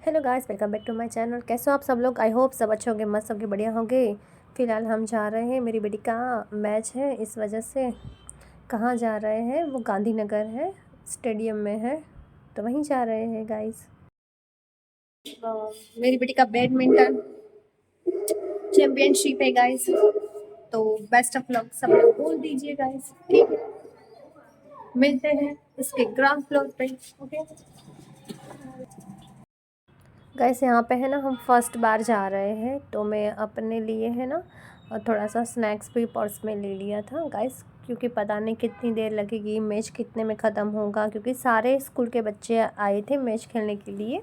Hello guys, welcome back to my channel. कैसे हो आप सब लोग? आई होप सब अच्छे होंगे, मस्त होंगे, बढ़िया होंगे। फ़िलहाल हम जा रहे हैं, मेरी बेटी का मैच है, इस वजह से कहाँ जा रहे हैं, वो गांधीनगर है, स्टेडियम में है, तो वहीं जा रहे हैं गाइस। मेरी बेटी का बैडमिंटन चैम्पियनशिप है गाइस, तो बेस्ट ऑफ लक सब लोग बोल दीजिए गाइस, ठीक है। मिलते हैं इसके ग्राउंड फ्लोर पे, ओके गाइस। यहाँ पे है ना, हम फर्स्ट बार जा रहे हैं, तो मैं अपने लिए है ना थोड़ा सा स्नैक्स भी पर्स में ले लिया था गाइस, क्योंकि पता नहीं कितनी देर लगेगी, मैच कितने में ख़त्म होगा, क्योंकि सारे स्कूल के बच्चे आए थे मैच खेलने के लिए,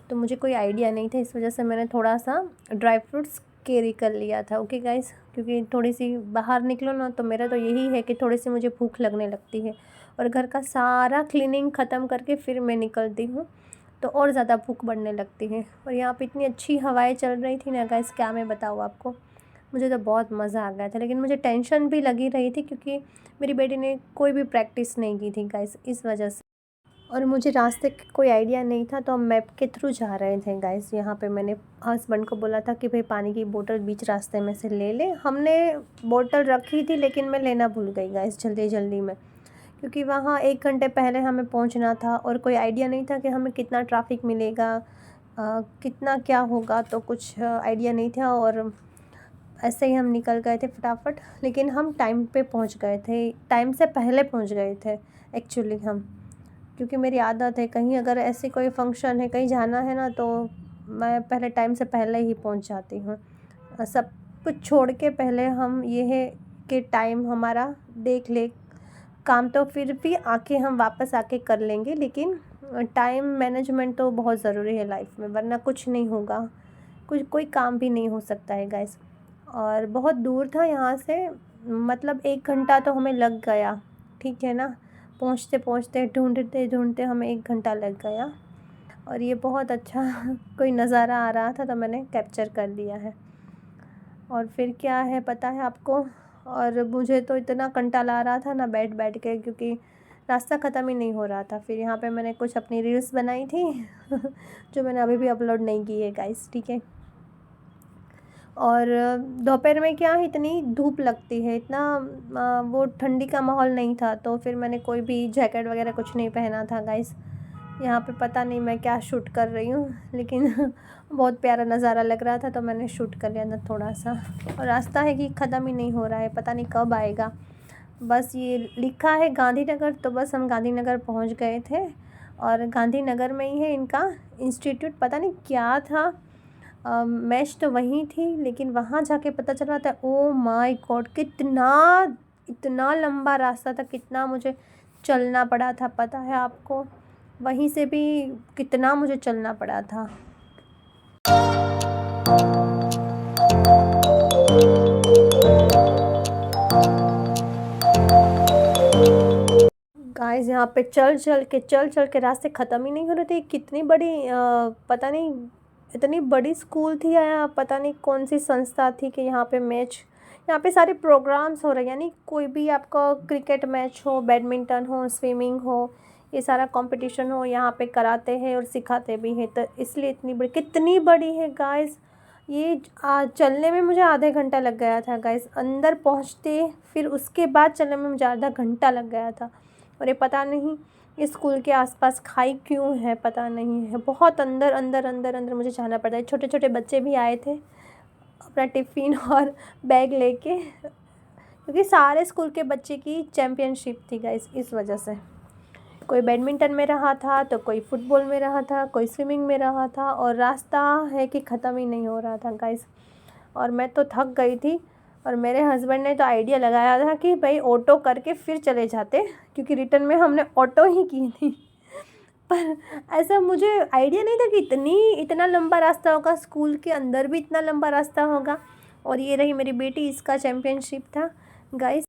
तो मुझे कोई आइडिया नहीं था, इस वजह से मैंने थोड़ा सा ड्राई फ्रूट्स कैरी कर लिया था, ओके गाइस। क्योंकि थोड़ी सी बाहर निकलो ना, तो मेरा तो यही है कि थोड़ी सी मुझे भूख लगने लगती है, और घर का सारा क्लीनिंग ख़त्म करके फिर मैं निकलती हूँ, तो और ज़्यादा भूख बढ़ने लगती है। और यहाँ पे इतनी अच्छी हवाएं चल रही थी ना गाइस, क्या मैं बताऊँ आपको, मुझे तो बहुत मज़ा आ गया था। लेकिन मुझे टेंशन भी लगी रही थी, क्योंकि मेरी बेटी ने कोई भी प्रैक्टिस नहीं की थी गाइस, इस वजह से। और मुझे रास्ते का कोई आइडिया नहीं था, तो हम मैप के थ्रू जा रहे थे गाइस। यहाँ पे मैंने हस्बैंड को बोला था कि भाई पानी की बोतल बीच रास्ते में से ले ले। हमने बोतल रखी थी, लेकिन मैं लेना भूल गई गाइस जल्दी जल्दी में, क्योंकि वहाँ 1 घंटे पहले हमें पहुँचना था, और कोई आइडिया नहीं था कि हमें कितना ट्रैफिक मिलेगा, कितना क्या होगा, तो कुछ आइडिया नहीं था। और ऐसे ही हम निकल गए थे फटाफट, लेकिन हम टाइम पे पहुँच गए थे, टाइम से पहले पहुँच गए थे एक्चुअली हम। क्योंकि मेरी आदत है, कहीं अगर ऐसे कोई फंक्शन है, कहीं जाना है ना, तो मैं पहले टाइम से पहले ही पहुँच जाती हूँ। सब कुछ छोड़ के पहले हम ये है कि टाइम हमारा देख ले, काम तो फिर भी आके हम वापस आके कर लेंगे, लेकिन टाइम मैनेजमेंट तो बहुत ज़रूरी है लाइफ में, वरना कुछ नहीं होगा, कुछ कोई काम भी नहीं हो सकता है गाइस। और बहुत दूर था यहाँ से, मतलब 1 घंटा तो हमें लग गया, ठीक है ना। पहुँचते पहुँचते ढूंढते ढूंढते हमें 1 घंटा लग गया, और ये बहुत अच्छा कोई नज़ारा आ रहा था, तो मैंने कैप्चर कर लिया है। और फिर क्या है पता है आपको, और मुझे तो इतना कंटाला आ रहा था ना बैठ बैठ के, क्योंकि रास्ता ख़त्म ही नहीं हो रहा था। फिर यहाँ पे मैंने कुछ अपनी रील्स बनाई थी जो मैंने अभी भी अपलोड नहीं की है गाइस, ठीक है। और दोपहर में क्या इतनी धूप लगती है, इतना वो ठंडी का माहौल नहीं था, तो फिर मैंने कोई भी जैकेट वगैरह कुछ नहीं पहना था गाइस। यहाँ पे पता नहीं मैं क्या शूट कर रही हूँ, लेकिन बहुत प्यारा नज़ारा लग रहा था, तो मैंने शूट कर लिया था थोड़ा सा। और रास्ता है कि ख़त्म ही नहीं हो रहा है, पता नहीं कब आएगा। बस ये लिखा है गांधीनगर, तो बस हम गांधीनगर पहुँच गए थे, और गांधीनगर में ही है इनका इंस्टीट्यूट, पता नहीं क्या था। मैच तो वहीं थी, लेकिन वहाँ जाके पता चला था, ओ माय गॉड, कितना इतना लंबा रास्ता था, कितना मुझे चलना पड़ा था, पता है आपको? वहीं से भी कितना मुझे चलना पड़ा था। गाइस, यहाँ पे चल चल के रास्ते ख़त्म ही नहीं हो रहे थे। कितनी बड़ी पता नहीं, इतनी बड़ी स्कूल थी, या पता नहीं कौन सी संस्था थी कि यहाँ पे मैच, यहाँ पे सारे प्रोग्राम्स हो रहे हैं, यानी कोई भी आपका क्रिकेट मैच हो, बैडमिंटन हो, स्विमिंग हो, ये सारा कंपटीशन हो, यहाँ पे कराते हैं और सिखाते भी हैं, तो इसलिए इतनी बड़ी, कितनी बड़ी है गाइस। ये चलने में मुझे आधे घंटा लग गया था गाइस, अंदर पहुँचते, फिर उसके बाद चलने में मुझे आधा घंटा लग गया था। और ये पता नहीं इस स्कूल के आसपास खाई क्यों है, पता नहीं है, बहुत अंदर अंदर अंदर अंदर मुझे जाना पड़ता है। छोटे छोटे बच्चे भी आए थे अपना टिफ़िन और बैग लेके, क्योंकि सारे स्कूल के बच्चे की चैम्पियनशिप थी गाइस, इस वजह से। कोई बैडमिंटन में रहा था, तो कोई फुटबॉल में रहा था, कोई स्विमिंग में रहा था, और रास्ता है कि ख़त्म ही नहीं हो रहा था गाइस। और मैं तो थक गई थी, और मेरे हस्बैंड ने तो आइडिया लगाया था कि भाई ऑटो करके फिर चले जाते, क्योंकि रिटर्न में हमने ऑटो ही की थी। पर ऐसा मुझे आइडिया नहीं था कि इतना लंबा रास्ता होगा, स्कूल के अंदर भी इतना लंबा रास्ता होगा। और ये रही मेरी बेटी, इसका चैम्पियनशिप था गाइस।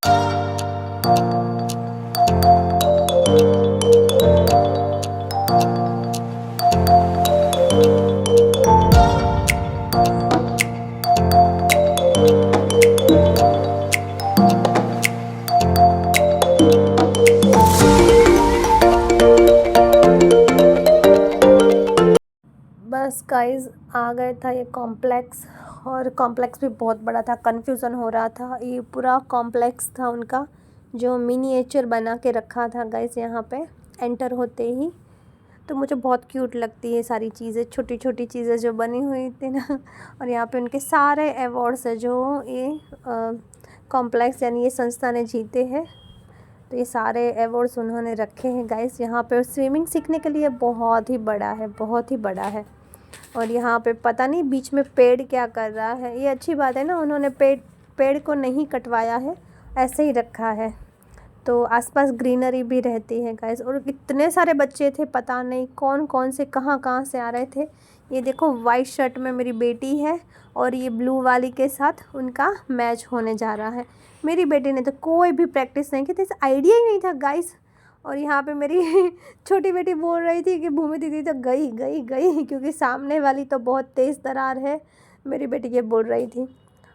बस गाइस आ गए था ये कॉम्प्लेक्स, और कॉम्प्लेक्स भी बहुत बड़ा था, कन्फ्यूज़न हो रहा था। ये पूरा कॉम्प्लेक्स था उनका, जो मिनिएचर बना के रखा था गाइस यहाँ पे एंटर होते ही। तो मुझे बहुत क्यूट लगती है सारी चीज़ें, छोटी छोटी चीज़ें जो बनी हुई थी ना। और यहाँ पे उनके सारे अवार्ड्स है जो ये कॉम्प्लेक्स यानी ये संस्था ने जीते हैं। तो ये सारे अवार्ड्स उन्होंने रखे हैं गाइस। यहाँ पे स्विमिंग सीखने के लिए बहुत ही बड़ा है, बहुत ही बड़ा है। और यहाँ पे पता नहीं बीच में पेड़ क्या कर रहा है। ये अच्छी बात है ना, उन्होंने पेड़ को नहीं कटवाया है, ऐसे ही रखा है। तो आसपास ग्रीनरी भी रहती है गाइस। और इतने सारे बच्चे थे, पता नहीं कौन कौन से कहाँ कहाँ से आ रहे थे। ये देखो वाइट शर्ट में मेरी बेटी है, और ये ब्लू वाली के साथ उनका मैच होने जा रहा है। मेरी बेटी ने तो कोई भी प्रैक्टिस नहीं की थी, आइडिया ही नहीं था गाइस। और यहाँ पे मेरी छोटी बेटी बोल रही थी कि भूमि दीदी तो गई गई गई, क्योंकि सामने वाली तो बहुत तेज़ तरार है, मेरी बेटी ये बोल रही थी।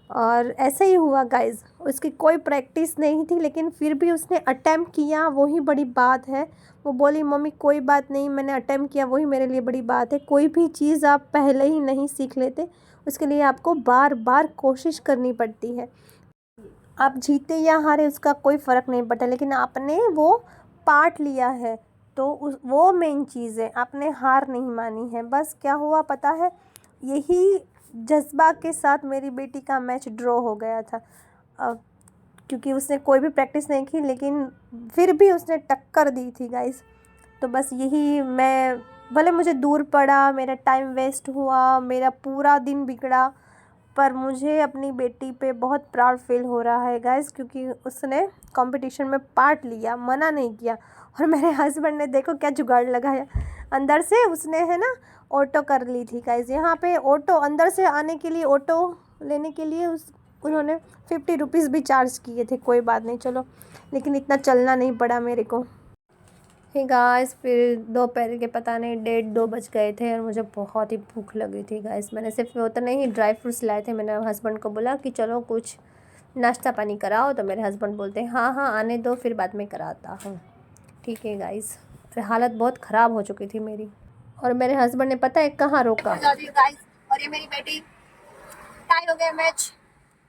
और ऐसे ही हुआ गाइस, उसकी कोई प्रैक्टिस नहीं थी, लेकिन फिर भी उसने अटेम्प्ट किया, वही बड़ी बात है। वो बोली मम्मी कोई बात नहीं, मैंने अटेम्प्ट किया, वही मेरे लिए बड़ी बात है। कोई भी चीज़ आप पहले ही नहीं सीख लेते, उसके लिए आपको बार बार कोशिश करनी पड़ती है। आप जीते या हारे उसका कोई फ़र्क नहीं पड़ता, लेकिन आपने वो पार्ट लिया है, तो वो मेन चीज़ है। आपने हार नहीं मानी है। बस क्या हुआ पता है, यही जज्बा के साथ मेरी बेटी का मैच ड्रॉ हो गया था। क्योंकि उसने कोई भी प्रैक्टिस नहीं की, लेकिन फिर भी उसने टक्कर दी थी गाइस। तो बस यही, मैं भले मुझे दूर पड़ा, मेरा टाइम वेस्ट हुआ, मेरा पूरा दिन बिगड़ा, पर मुझे अपनी बेटी पे बहुत प्राउड फील हो रहा है गाइस, क्योंकि उसने कंपटीशन में पार्ट लिया, मना नहीं किया। और मेरे हस्बैंड ने देखो क्या जुगाड़ लगाया, अंदर से उसने है ना ऑटो कर ली थी गाइस। यहाँ पे ऑटो अंदर से आने के लिए, ऑटो लेने के लिए उन्होंने 50 रुपीज़ भी चार्ज किए थे। कोई बात नहीं चलो, लेकिन इतना चलना नहीं पड़ा मेरे को। हे गाइस, फिर दोपहर के पता नहीं 1:30-2 बज गए थे, और मुझे बहुत ही भूख लगी थी गाइस। मैंने सिर्फ उतना ही ड्राई फ्रूट्स लाए थे। मैंने हस्बैंड को बोला कि चलो कुछ नाश्ता पानी कराओ, तो मेरे हस्बैंड बोलते हैं हाँ हाँ आने दो, फिर बाद में कराता हूँ। ठीक है गाइस, फिर हालत बहुत ख़राब हो चुकी थी मेरी। और मेरे हस्बैंड ने पता है कहाँ रोका। गाइस, और ये मेरी बेटी टाई हो गया मैच,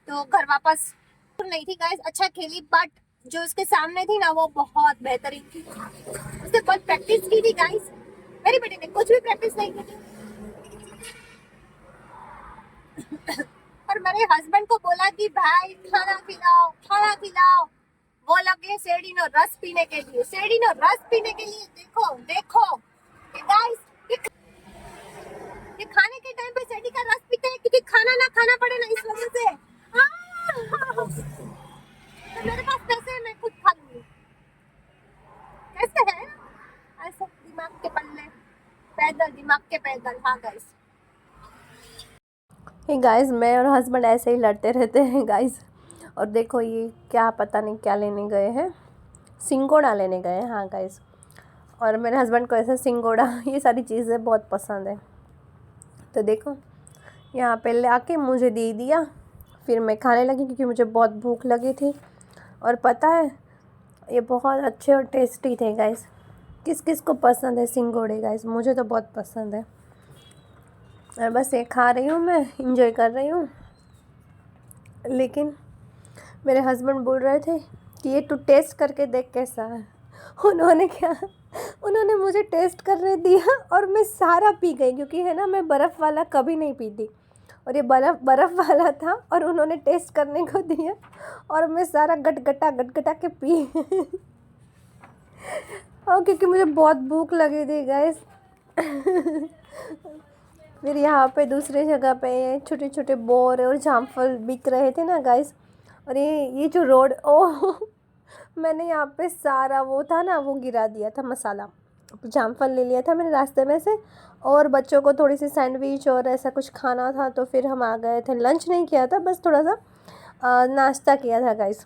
तो घर वापस नहीं थी गाइस, अच्छा खेली, बट जो उसके सामने थी ना वो बहुत बेहतरीन थी। उसने बहुत प्रैक्टिस की थी गाइस, मेरी बेटी ने कुछ भी प्रैक्टिस नहीं की थी। और मेरे हस्बैंड को बोला कि भाई खाना खिलाओ, खाना खिलाओ। वो लगे सेडीनो रस पीने के लिए, सेडीनो रस पीने के लिए। देखो देखो गाइस, ये खाने के टाइम पे सेडी का रस पीते हैं, क्योंकि खाना ना खाना पड़े ना, इस वजह से। तो मेरे पास पैसे हैं, मैं खुद खा लूंगी। कैसे है ऐसे दिमाग के पल्ले, पैदल दिमाग के पैदल। हाँ गाइस, हे गाइस, मैं और हस्बैंड ऐसे ही लड़ते रहते हैं गाइस। और देखो ये क्या, पता नहीं क्या लेने गए हैं, सिंगोड़ा लेने गए हैं। हाँ गाइस, और मेरे हस्बैंड को ऐसा सिंगोड़ा ये सारी चीज़ें बहुत पसंद है। तो देखो यहाँ पे ले आके मुझे दे दिया, फिर मैं खाने लगी क्योंकि मुझे बहुत भूख लगी थी। और पता है ये बहुत अच्छे और टेस्टी थे गाइस। किस किस को पसंद है सिंगोड़े गाइस, मुझे तो बहुत पसंद है। और बस ये खा रही हूँ, मैं इंजॉय कर रही हूँ। लेकिन मेरे हस्बैंड बोल रहे थे कि ये तू टेस्ट करके देख कैसा है। उन्होंने क्या, उन्होंने मुझे टेस्ट करने दिया, और मैं सारा पी गई, क्योंकि है ना मैं बर्फ़ वाला कभी नहीं पीती, और ये बर्फ़ वाला था, और उन्होंने टेस्ट करने को दिया, और मैं सारा गटगटा के पी। और क्योंकि मुझे बहुत भूख लगी थी गाइस। फिर यहाँ पे दूसरे जगह पे छोटे छोटे बोर और जामफल बिक रहे थे ना गाइस। और ये जो रोड, ओह मैंने यहाँ पे सारा वो था ना वो गिरा दिया था मसाला। जामफल ले लिया था मैंने रास्ते में से, और बच्चों को थोड़ी सी सैंडविच और ऐसा कुछ खाना था, तो फिर हम आ गए थे। लंच नहीं किया था, बस थोड़ा सा नाश्ता किया था गाइस।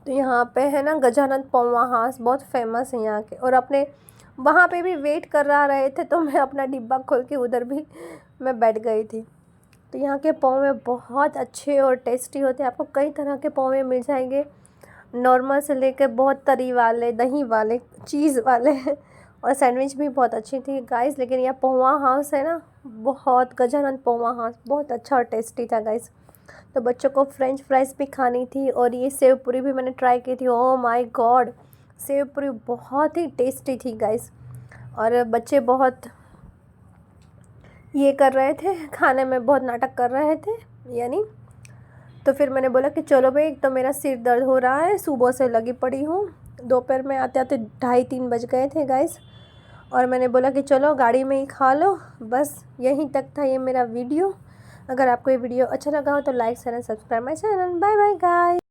तो यहाँ पे है ना गजानन पौवा हाउस बहुत फेमस है यहाँ के, और अपने वहाँ पे भी वेट कर रहे थे, तो मैं अपना डिब्बा खोल के उधर भी मैं बैठ गई थी। तो यहाँ के पौवे बहुत अच्छे और टेस्टी होते हैं। आपको कई तरह के पौवे मिल जाएंगे, नॉर्मल से लेकर बहुत तरी वाले, दही वाले, चीज़ वाले और सैंडविच भी बहुत अच्छी थी गाइस। लेकिन यह पोहा हाउस है ना, बहुत गजानन पोहा हाउस बहुत अच्छा और टेस्टी था गाइस। तो बच्चों को फ्रेंच फ्राइज़ भी खानी थी और ये सेव पूरी भी मैंने ट्राई की थी। ओह माय गॉड, सेव पूरी बहुत ही टेस्टी थी गाइस। और बच्चे बहुत ये कर रहे थे, खाने में बहुत नाटक कर रहे थे यानी। तो फिर मैंने बोला कि चलो भाई, एक तो मेरा सिर दर्द हो रहा है, सुबह से लगी पड़ी हूँ, दोपहर में आते आते 2:30-3 बज गए थे गाइस। और मैंने बोला कि चलो गाड़ी में ही खा लो। बस यहीं तक था ये मेरा वीडियो। अगर आपको ये वीडियो अच्छा लगा हो तो like share and subscribe my channel. Bye bye guys.